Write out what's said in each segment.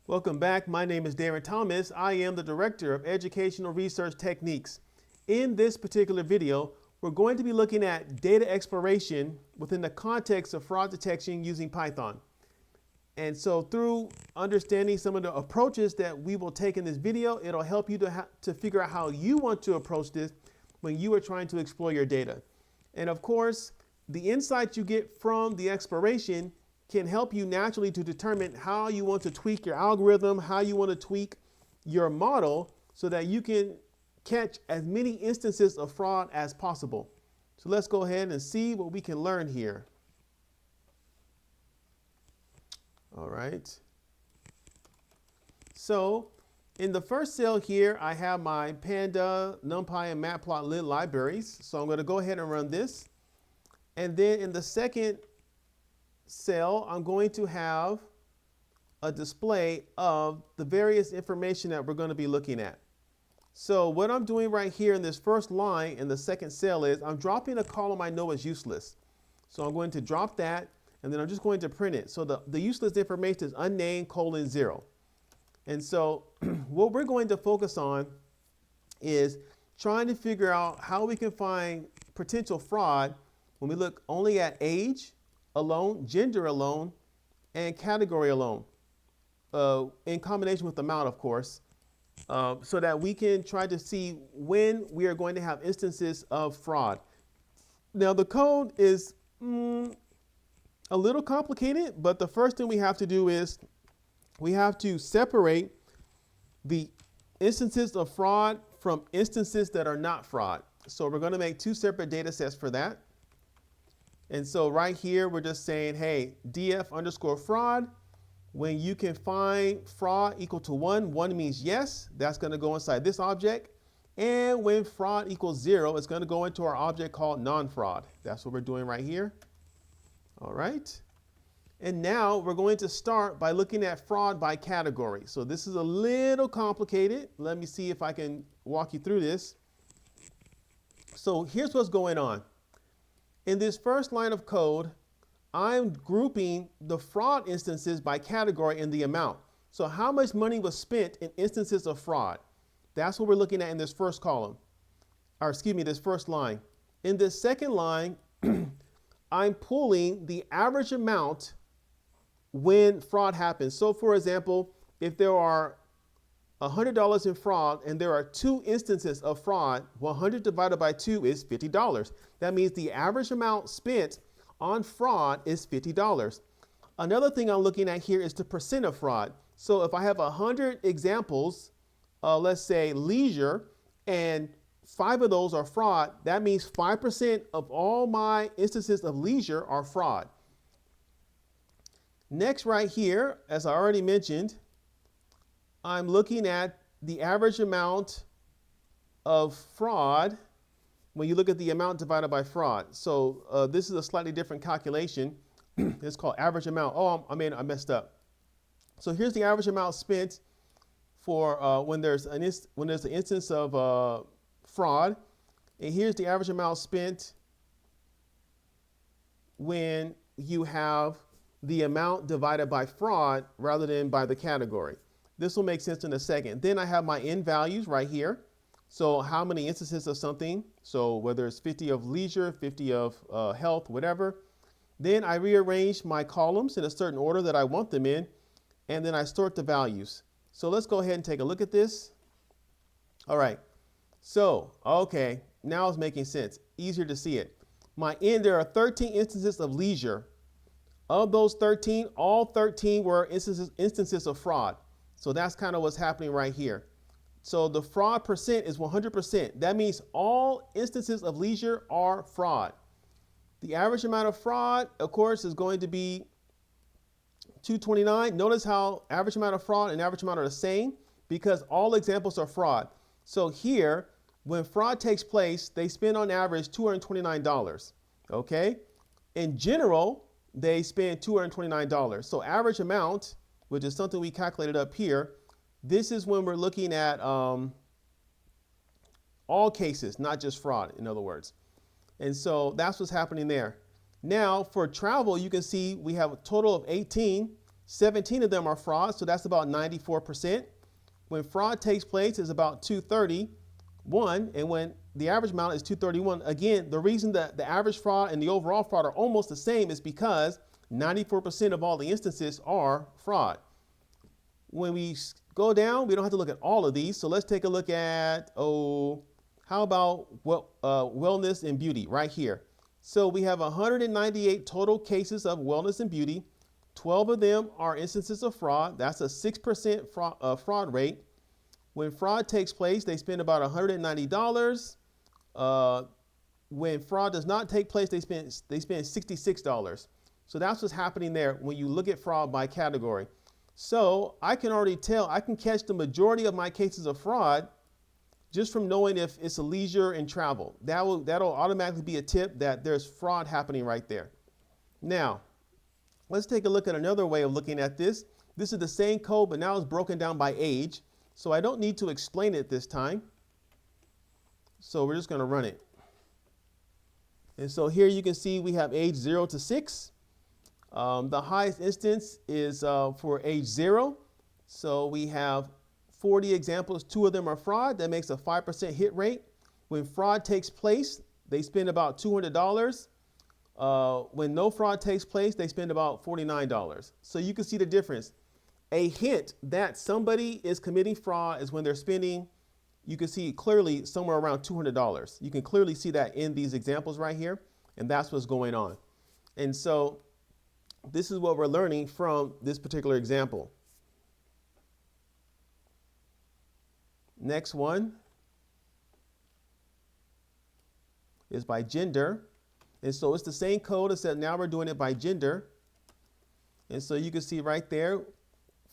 Welcome back. My name is Darren Thomas. I am the Director of Educational Research Techniques. In this particular video, we're going to be looking at data exploration within the context of fraud detection using Python. And so through understanding some of the approaches that we will take in this video, it'll help you to figure out how you want to approach this when you are trying to explore your data. And of course, the insights you get from the exploration can help you naturally to determine how you want to tweak your algorithm, how you want to tweak your model so that you can catch as many instances of fraud as possible. So let's go ahead and see what we can learn here. All right. So in the first cell here, I have my Panda, NumPy, and Matplotlib libraries. So I'm going to go ahead and run this. And then in the second cell, I'm going to have a display of the various information that we're going to be looking at. So what I'm doing right here in this first line in the second cell is I'm dropping a column I know is useless. So I'm going to drop that, and then I'm just going to print it. So the useless information is unnamed : 0. And so what we're going to focus on is trying to figure out how we can find potential fraud when we look only at age alone, gender alone, and category alone, in combination with amount, of course, so that we can try to see when we are going to have instances of fraud. Now, the code is a little complicated, but the first thing we have to do is we have to separate the instances of fraud from instances that are not fraud. So we're going to make two separate data sets for that. And so right here, we're just saying, hey, df_fraud, when you can find fraud equal to 1, 1 means yes, that's going to go inside this object. And when fraud equals 0, it's going to go into our object called non-fraud. That's what we're doing right here. All right. And now we're going to start by looking at fraud by category. So this is a little complicated. Let me see if I can walk you through this. So here's what's going on. In this first line of code, I'm grouping the fraud instances by category and the amount. So how much money was spent in instances of fraud? That's what we're looking at in this first column, or excuse me, this first line. In this second line, I'm pulling the average amount when fraud happens. So for example, if there are $100 in fraud and there are 2 instances of fraud, 100 divided by 2 is $50. That means the average amount spent on fraud is $50. Another thing I'm looking at here is the percent of fraud. So if I have 100 examples, let's say leisure, and 5 of those are fraud, that means 5% of all my instances of leisure are fraud. Next right here, as I already mentioned, I'm looking at the average amount of fraud when you look at the amount divided by fraud. So this is a slightly different calculation. It's called average amount. Oh, I messed up. So here's the average amount spent for when there's an instance of fraud, and here's the average amount spent when you have the amount divided by fraud rather than by the category. This will make sense in a second. Then I have my n values right here. So how many instances of something? So whether it's 50 of leisure, 50 of health, whatever. Then I rearrange my columns in a certain order that I want them in, and then I sort the values. So let's go ahead and take a look at this. All right. So, okay, now it's making sense. Easier to see it. My n, there are 13 instances of leisure. Of those 13, all 13 were instances of fraud. So that's kind of what's happening right here. So the fraud percent is 100%. That means all instances of leisure are fraud. The average amount of fraud, of course, is going to be 229. Notice how average amount of fraud and average amount are the same because all examples are fraud. So here, when fraud takes place, they spend on average $229. Okay? In general, they spend $229. So average amount, which is something we calculated up here, this is when we're looking at all cases, not just fraud, in other words. And so that's what's happening there. Now for travel, you can see we have a total of 18. 17 of them are fraud, so that's about 94%. When fraud takes place is about 231, and when the average amount is 231, again, the reason that the average fraud and the overall fraud are almost the same is because 94% of all the instances are fraud. When we go down, we don't have to look at all of these, so let's take a look at, how about wellness and beauty right here. So we have 198 total cases of wellness and beauty. 12 of them are instances of fraud. That's a 6% fraud rate. When fraud takes place, they spend about $190. When fraud does not take place, they spend $66. So that's what's happening there when you look at fraud by category. So I can already tell, I can catch the majority of my cases of fraud just from knowing if it's a leisure and travel. That'll automatically be a tip that there's fraud happening right there. Now, let's take a look at another way of looking at this. This is the same code, but now it's broken down by age. So I don't need to explain it this time. So we're just going to run it. And so here you can see we have age 0 to 6. The highest instance is for age 0. So we have 40 examples. 2 of them are fraud. That makes a 5% hit rate. When fraud takes place, they spend about $200. When no fraud takes place, they spend about $49. So you can see the difference. A hint that somebody is committing fraud is when they're spending, you can see clearly somewhere around $200. You can clearly see that in these examples right here, and that's what's going on. And so this is what we're learning from this particular example. Next one is by gender. And so it's the same code, except now we're doing it by gender. And so you can see right there,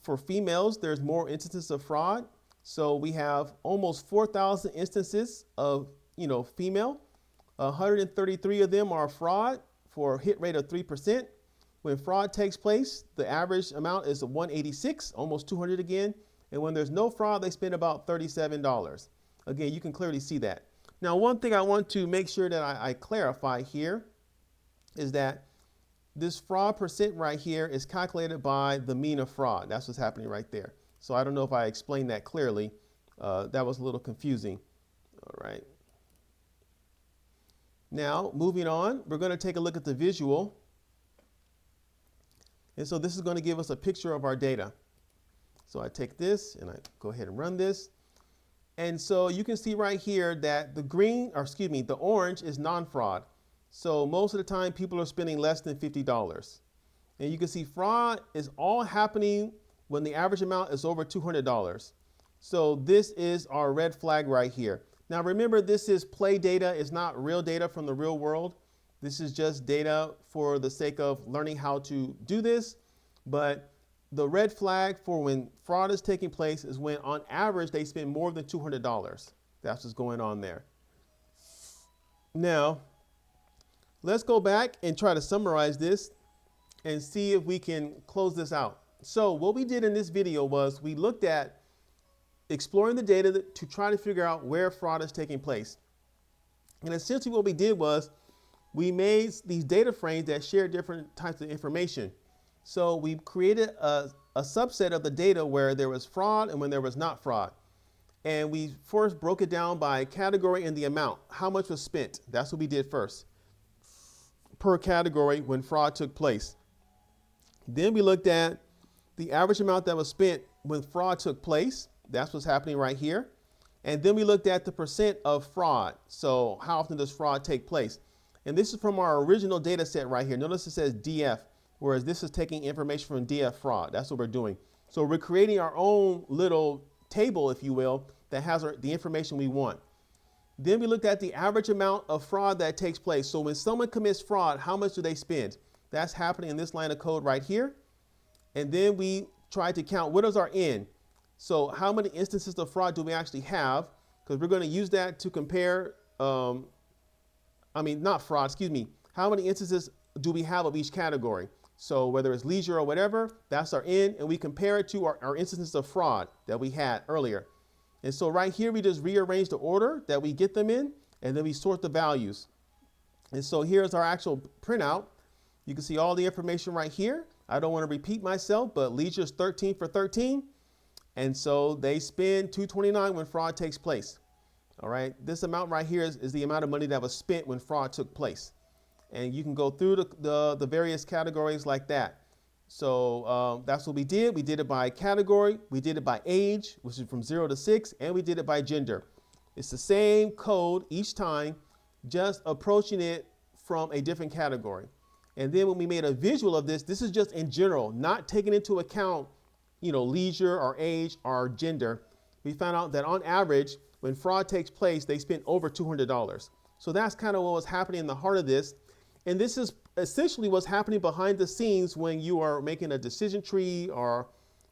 for females, there's more instances of fraud. So we have almost 4,000 instances of, female. 133 of them are fraud for a hit rate of 3%. When fraud takes place, the average amount is 186, almost 200 again. And when there's no fraud, they spend about $37. Again, you can clearly see that. Now, one thing I want to make sure that I clarify here is that this fraud percent right here is calculated by the mean of fraud. That's what's happening right there. So I don't know if I explained that clearly. That was a little confusing. All right. Now, moving on, we're going to take a look at the visual. And so this is going to give us a picture of our data. So I take this and I go ahead and run this. And so you can see right here that the orange is non-fraud. So most of the time people are spending less than $50. And you can see fraud is all happening when the average amount is over $200. So this is our red flag right here. Now remember, this is play data. It's not real data from the real world. This is just data for the sake of learning how to do this. But the red flag for when fraud is taking place is when on average they spend more than $200. That's what's going on there. Now, let's go back and try to summarize this and see if we can close this out. So what we did in this video was we looked at exploring the data to try to figure out where fraud is taking place. And essentially what we did was we made these data frames that share different types of information. So we created a subset of the data where there was fraud and when there was not fraud. And we first broke it down by category and the amount, how much was spent. That's what we did first, per category when fraud took place. Then we looked at the average amount that was spent when fraud took place. That's what's happening right here. And then we looked at the percent of fraud. So how often does fraud take place? And this is from our original data set right here. Notice it says DF, whereas this is taking information from DF fraud. That's what we're doing. So we're creating our own little table, if you will, that has the information we want. Then we looked at the average amount of fraud that takes place. So when someone commits fraud, how much do they spend? That's happening in this line of code right here. And then we tried to count what is our N. So how many instances of fraud do we actually have? Because we're going to use that to compare, not fraud, excuse me. How many instances do we have of each category? So whether it's leisure or whatever, that's our N, and we compare it to our instances of fraud that we had earlier. And so right here, we just rearrange the order that we get them in, and then we sort the values. And so here's our actual printout. You can see all the information right here. I don't want to repeat myself, but leisure's 13 for 13. And so they spend 229 when fraud takes place. All right. This amount right here is the amount of money that was spent when fraud took place. And you can go through the various categories like that. So that's what we did. We did it by category. We did it by age, which is from 0 to 6. And we did it by gender. It's the same code each time, just approaching it from a different category. And then when we made a visual of this, this is just in general, not taking into account, leisure or age or gender. We found out that on average, when fraud takes place, they spend over $200. So that's kind of what was happening in the heart of this. And this is essentially what's happening behind the scenes when you are making a decision tree or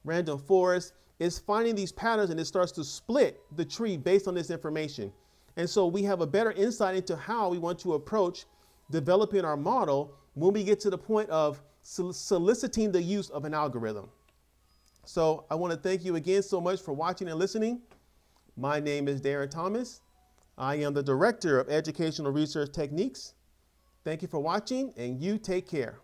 random forest, is finding these patterns, and it starts to split the tree based on this information. And so we have a better insight into how we want to approach developing our model when we get to the point of soliciting the use of an algorithm. So I want to thank you again so much for watching and listening. My name is Darren Thomas. I am the Director of Educational Research Techniques. Thank you for watching, and you take care.